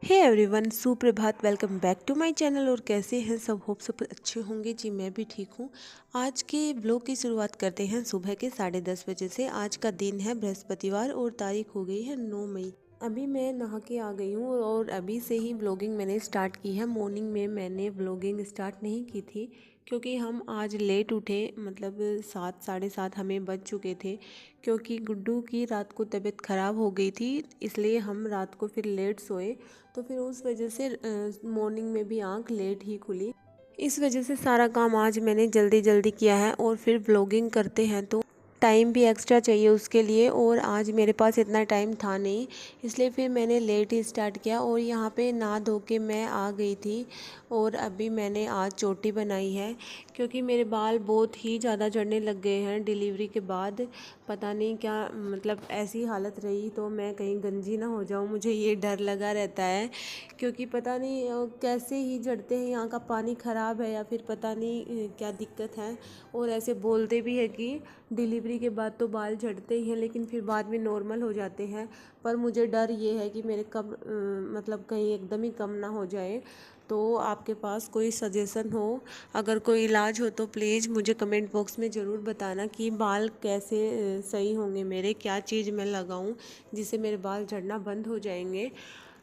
हे everyone, सुप्रभात। Welcome back to my channel. और कैसे हैं सब? होप सब अच्छे होंगे जी। मैं भी ठीक हूँ। आज के ब्लॉग की शुरुआत करते हैं सुबह के 10:30 बजे से। आज का दिन है बृहस्पतिवार और तारीख हो गई है 9 मई। अभी मैं नहा के आ गई हूँ और अभी से ही व्लॉगिंग मैंने स्टार्ट की है। मॉर्निंग में मैंने व्लॉगिंग स्टार्ट नहीं की थी क्योंकि हम आज लेट उठे, मतलब 7 साढ़े 7 हमें बज चुके थे क्योंकि गुड्डू की रात को तबीयत ख़राब हो गई थी, इसलिए हम रात को फिर लेट सोए। तो फिर उस वजह से मॉर्निंग में भी आँख लेट ही खुली। इस वजह से सारा काम आज मैंने जल्दी जल्दी किया है। और फिर व्लॉगिंग करते हैं तो टाइम भी एक्स्ट्रा चाहिए उसके लिए, और आज मेरे पास इतना टाइम था नहीं, इसलिए फिर मैंने लेट ही स्टार्ट किया। और यहाँ पे नहा धो के मैं आ गई थी और अभी मैंने आज चोटी बनाई है क्योंकि मेरे बाल बहुत ही ज़्यादा झड़ने लग गए हैं डिलीवरी के बाद। पता नहीं क्या, मतलब ऐसी हालत रही तो मैं कहीं गंजी ना हो जाऊँ, मुझे ये डर लगा रहता है क्योंकि पता नहीं कैसे ही झड़ते हैं। यहाँ का पानी ख़राब है या फिर पता नहीं क्या दिक्कत है। और ऐसे बोलते भी है कि डिलीवरी के बाद तो बाल झड़ते ही हैं लेकिन फिर बाद में नॉर्मल हो जाते हैं। पर मुझे डर ये है कि मेरे कब मतलब कहीं एकदम ही कम ना हो जाए। तो आपके पास कोई सजेशन हो, अगर कोई इलाज हो तो प्लीज़ मुझे कमेंट बॉक्स में ज़रूर बताना कि बाल कैसे सही होंगे मेरे, क्या चीज़ मैं लगाऊं जिससे मेरे बाल झड़ना बंद हो जाएंगे।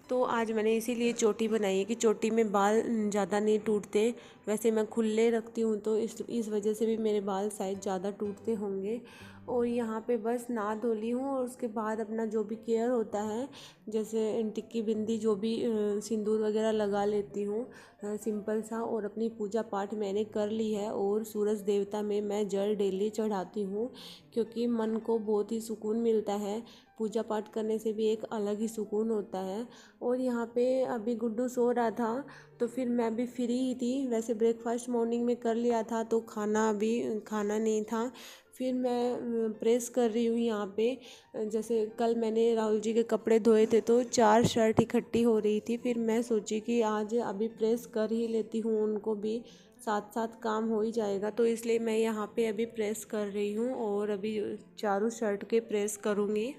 तो आज मैंने इसीलिए चोटी बनाई है कि चोटी में बाल ज़्यादा नहीं टूटते। वैसे मैं खुले रखती हूँ तो इस वजह से भी मेरे बाल शायद ज़्यादा टूटते होंगे। और यहाँ पे बस नहा धो ली हूँ और उसके बाद अपना जो भी केयर होता है, जैसे टिक्की बिंदी जो भी सिंदूर वगैरह लगा लेती हूँ सिंपल सा। और अपनी पूजा पाठ मैंने कर ली है और सूरज देवता में मैं जल डेली चढ़ाती हूँ क्योंकि मन को बहुत ही सुकून मिलता है। पूजा पाठ करने से भी एक अलग ही सुकून होता है। और यहाँ पे अभी गुड्डू सो रहा था तो फिर मैं भी फ्री ही थी। वैसे ब्रेकफास्ट मॉर्निंग में कर लिया था तो खाना अभी खाना नहीं था। फिर मैं प्रेस कर रही हूँ यहाँ पे। जैसे कल मैंने राहुल जी के कपड़े धोए थे तो 4 शर्ट इकट्ठी हो रही थी, फिर मैं सोची कि आज अभी प्रेस कर ही लेती हूँ, उनको भी साथ साथ काम हो ही जाएगा। तो इसलिए मैं यहाँ पे अभी प्रेस कर रही हूँ और अभी चारों शर्ट के प्रेस करूँगी।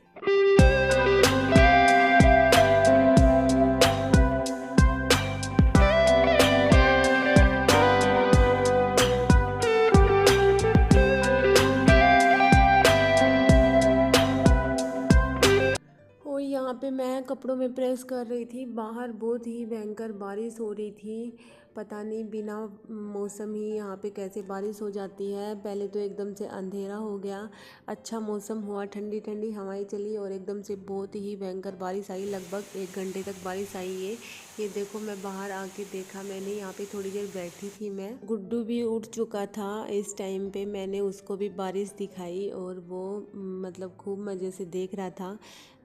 और यहाँ पे मैं कपड़ों में प्रेस कर रही थी। बाहर बहुत ही भयंकर बारिश हो रही थी। पता नहीं बिना मौसम ही यहाँ पे कैसे बारिश हो जाती है। पहले तो एकदम से अंधेरा हो गया, अच्छा मौसम हुआ, ठंडी ठंडी हवाएं चली और एकदम से बहुत ही भयंकर बारिश आई। लगभग 1 घंटे तक बारिश आई है। ये देखो, मैं बाहर आके देखा, मैंने यहाँ पे थोड़ी देर बैठी थी। मैं गुड्डू भी उठ चुका था इस टाइम पे, मैंने उसको भी बारिश दिखाई और वो मतलब खूब मज़े से देख रहा था।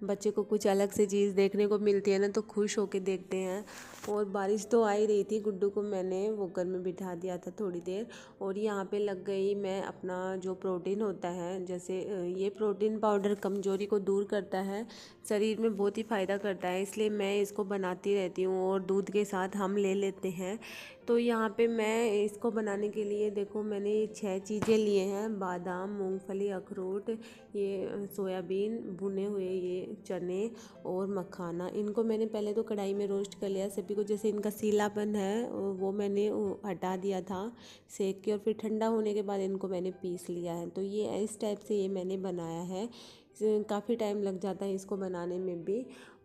बच्चे को कुछ अलग से चीज़ देखने को मिलती है ना तो खुश होके देखते हैं। और बारिश तो आ ही रही थी। गुड्डू को मैंने वॉकर में बिठा दिया था थोड़ी देर और यहाँ पे लग गई मैं अपना जो प्रोटीन होता है, जैसे ये प्रोटीन पाउडर कमज़ोरी को दूर करता है, शरीर में बहुत ही फ़ायदा करता है, इसलिए मैं इसको बनाती रहती हूँ और दूध के साथ हम ले लेते हैं। तो यहाँ पे मैं इसको बनाने के लिए देखो मैंने 6 चीज़ें लिए हैं। बादाम, मूंगफली, अखरोट, ये सोयाबीन, भुने हुए ये चने और मखाना। इनको मैंने पहले तो कढ़ाई में रोस्ट कर लिया सभी को, जैसे इनका सीलापन है वो मैंने हटा दिया था सेक के, और फिर ठंडा होने के बाद इनको मैंने पीस लिया है। तो ये इस टाइप से ये मैंने बनाया है। काफ़ी टाइम लग जाता है इसको बनाने में भी।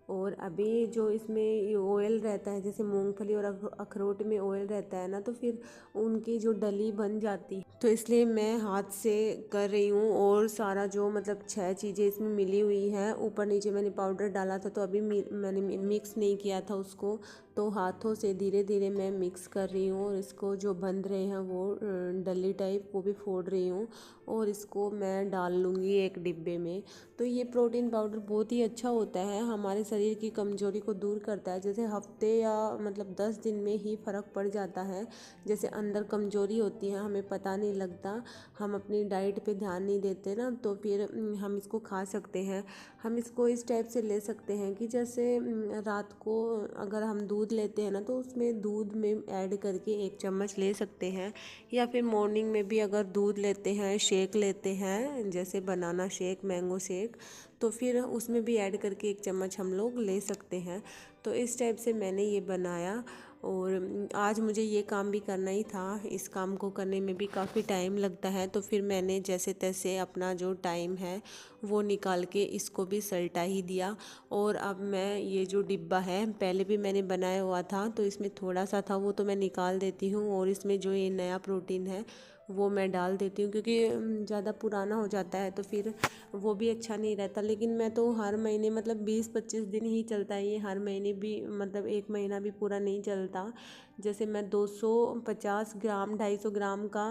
और अभी जो इसमें ये ऑयल रहता है, जैसे मूंगफली और अखरोट में ऑयल रहता है ना, तो फिर उनकी जो डली बन जाती है, तो इसलिए मैं हाथ से कर रही हूँ। और सारा जो मतलब 6 चीज़ें इसमें मिली हुई हैं, ऊपर नीचे मैंने पाउडर डाला था तो अभी मैंने मिक्स नहीं किया था उसको, तो हाथों से धीरे धीरे मैं मिक्स कर रही हूँ। और इसको जो बन रहे हैं वो डली टाइप, वो भी फोड़ रही हूँ और इसको मैं डाल लूँगी एक डिब्बे में। तो ये प्रोटीन पाउडर बहुत ही अच्छा होता है, हमारे शरीर की कमजोरी को दूर करता है। जैसे हफ्ते या मतलब 10 दिन में ही फ़र्क पड़ जाता है। जैसे अंदर कमजोरी होती है, हमें पता नहीं लगता, हम अपनी डाइट पे ध्यान नहीं देते ना, तो फिर हम इसको खा सकते हैं। हम इसको इस टाइप से ले सकते हैं कि जैसे रात को अगर हम दूध दूध लेते हैं ना तो उसमें दूध में ऐड करके 1 चम्मच ले सकते हैं, या फिर मॉर्निंग में भी अगर दूध लेते हैं, शेक लेते हैं जैसे बनाना शेक, मैंगो शेक, तो फिर उसमें भी ऐड करके 1 चम्मच हम लोग ले सकते हैं। तो इस टाइप से मैंने ये बनाया और आज मुझे ये काम भी करना ही था। इस काम को करने में भी काफ़ी टाइम लगता है, तो फिर मैंने जैसे तैसे अपना जो टाइम है वो निकाल के इसको भी सल्टा ही दिया। और अब मैं ये जो डिब्बा है पहले भी मैंने बनाया हुआ था, तो इसमें थोड़ा सा था वो तो मैं निकाल देती हूँ, और इसमें जो ये नया प्रोटीन है वो मैं डाल देती हूँ, क्योंकि ज़्यादा पुराना हो जाता है तो फिर वो भी अच्छा नहीं रहता। लेकिन मैं तो हर महीने मतलब 20-25 दिन ही चलता है ये, हर महीने भी मतलब 1 महीना भी पूरा नहीं चलता। जैसे मैं 250 ग्राम 250 ग्राम का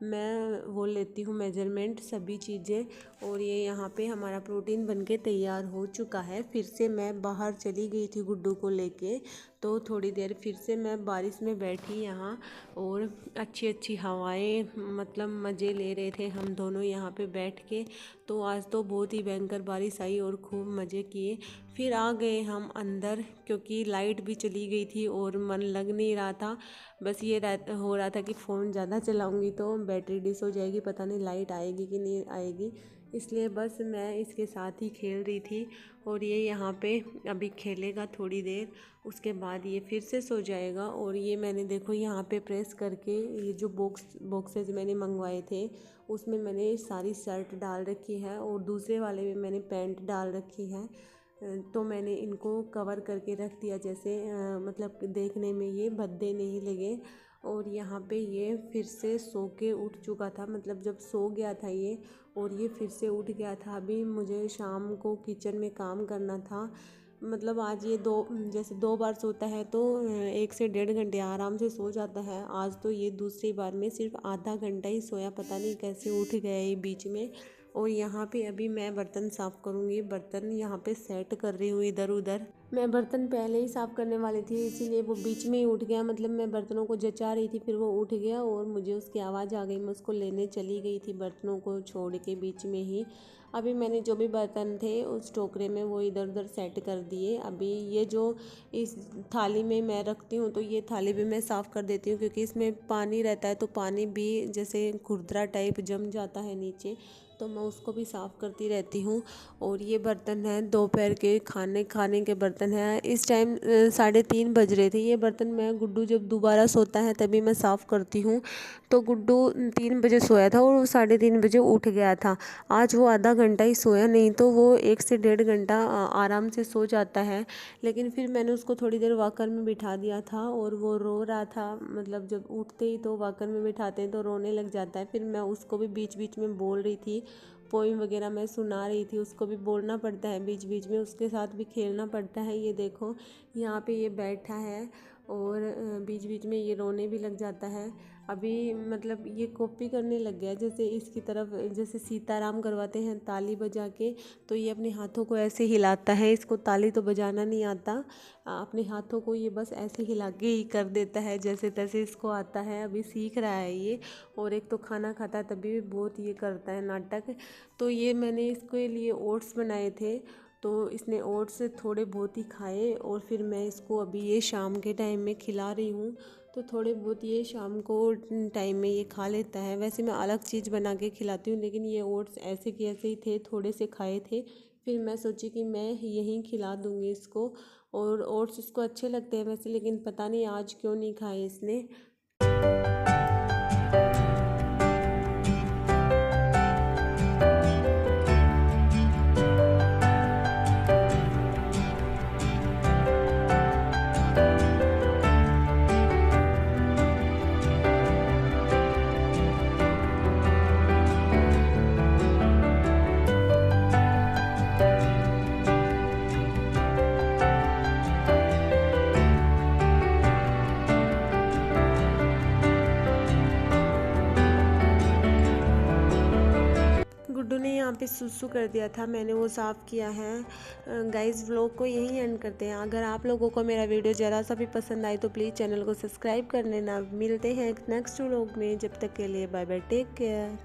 मैं वो लेती हूँ मेजरमेंट सभी चीज़ें। और ये यहाँ पे हमारा प्रोटीन बनके तैयार हो चुका है। फिर से मैं बाहर चली गई थी गुड्डू को लेके, तो थोड़ी देर फिर से मैं बारिश में बैठी यहाँ, और अच्छी अच्छी हवाएं मतलब मज़े ले रहे थे हम दोनों यहाँ पे बैठ के। तो आज तो बहुत ही भयंकर बारिश आई और खूब मज़े किए। फिर आ गए हम अंदर, क्योंकि लाइट भी चली गई थी और मन लग नहीं रहा था। बस ये हो रहा था कि फ़ोन ज़्यादा चलाऊंगी तो बैटरी डिस हो जाएगी, पता नहीं लाइट आएगी कि नहीं आएगी, इसलिए बस मैं इसके साथ ही खेल रही थी। और ये यहाँ पे अभी खेलेगा थोड़ी देर, उसके बाद ये फिर से सो जाएगा। और ये मैंने देखो यहाँ पे प्रेस करके ये जो बॉक्सेज मैंने मंगवाए थे उसमें मैंने सारी शर्ट डाल रखी है, और दूसरे वाले में मैंने पैंट डाल रखी है। तो मैंने इनको कवर करके रख दिया, जैसे मतलब देखने में ये भद्दे नहीं लगे। और यहाँ पे ये फिर से सो के उठ चुका था, मतलब जब सो गया था ये और ये फिर से उठ गया था। अभी मुझे शाम को किचन में काम करना था, मतलब आज ये जैसे 2 बार सोता है तो 1 से 1.5 घंटे आराम से सो जाता है। आज तो ये दूसरी बार में सिर्फ आधा घंटा ही सोया, पता नहीं कैसे उठ गया ये बीच में। और यहाँ पे अभी मैं बर्तन साफ़ करूँगी, बर्तन यहाँ पे सेट कर रही हूँ इधर उधर। मैं बर्तन पहले ही साफ़ करने वाली थी, इसीलिए वो बीच में ही उठ गया, मतलब मैं बर्तनों को जचा रही थी फिर वो उठ गया और मुझे उसकी आवाज़ आ गई। मैं उसको लेने चली गई थी बर्तनों को छोड़ के बीच में ही। अभी मैंने जो भी बर्तन थे उस टोकरे में वो इधर उधर सेट कर दिए। अभी ये जो इस थाली में मैं रखती हूँ तो ये थाली भी मैं साफ़ कर देती हूँ, क्योंकि इसमें पानी रहता है तो पानी भी जैसे खुरदरा टाइप जम जाता है नीचे, तो मैं उसको भी साफ़ करती रहती हूँ। और ये बर्तन हैं दोपहर के खाने के बर्तन हैं। इस टाइम 3:30 बज रहे थे। ये बर्तन मैं गुड्डू जब दोबारा सोता है तभी मैं साफ़ करती हूँ। तो गुड्डू 3 बजे सोया था और वो 3:30 बजे उठ गया था। आज वो आधा घंटा ही सोया, नहीं तो वो 1 से 1.5 घंटा आराम से सो जाता है। लेकिन फिर मैंने उसको थोड़ी देर वॉकर में बिठा दिया था और वो रो रहा था, मतलब जब उठते ही तो वॉकर में बिठाते हैं तो रोने लग जाता है। फिर मैं उसको भी बीच बीच में बोल रही थी, पोइम वगैरह मैं सुना रही थी, उसको भी बोलना पड़ता है बीच बीच में, उसके साथ भी खेलना पड़ता है। ये देखो यहाँ पे ये बैठा है और बीच बीच में ये रोने भी लग जाता है। अभी मतलब ये कॉपी करने लग गया, जैसे इसकी तरफ जैसे सीताराम करवाते हैं ताली बजा के, तो ये अपने हाथों को ऐसे हिलाता है। इसको ताली तो बजाना नहीं आता, अपने हाथों को ये बस ऐसे हिला के ही कर देता है, जैसे तैसे इसको आता है, अभी सीख रहा है ये। और एक तो खाना खाता है तभी भी बहुत ये करता है नाटक। तो ये मैंने इसके लिए ओट्स बनाए थे, तो इसने ओट्स थोड़े बहुत ही खाए और फिर मैं इसको अभी ये शाम के टाइम में खिला रही हूँ। तो थोड़े बहुत ये शाम को टाइम में ये खा लेता है। वैसे मैं अलग चीज़ बना के खिलाती हूँ, लेकिन ये ओट्स ऐसे के ऐसे ही थे, थोड़े से खाए थे। फिर मैं सोची कि मैं यहीं खिला दूँगी इसको। और ओट्स इसको अच्छे लगते हैं वैसे, लेकिन पता नहीं आज क्यों नहीं खाए इसने। गुड्डू ने यहाँ पे सुसु कर दिया था, मैंने वो साफ़ किया है। गाइस व्लॉग को यहीं एंड करते हैं। अगर आप लोगों को मेरा वीडियो ज़रा सा भी पसंद आए तो प्लीज़ चैनल को सब्सक्राइब कर लेना। मिलते हैं नेक्स्ट व्लॉग में, जब तक के लिए बाय बाय, टेक केयर।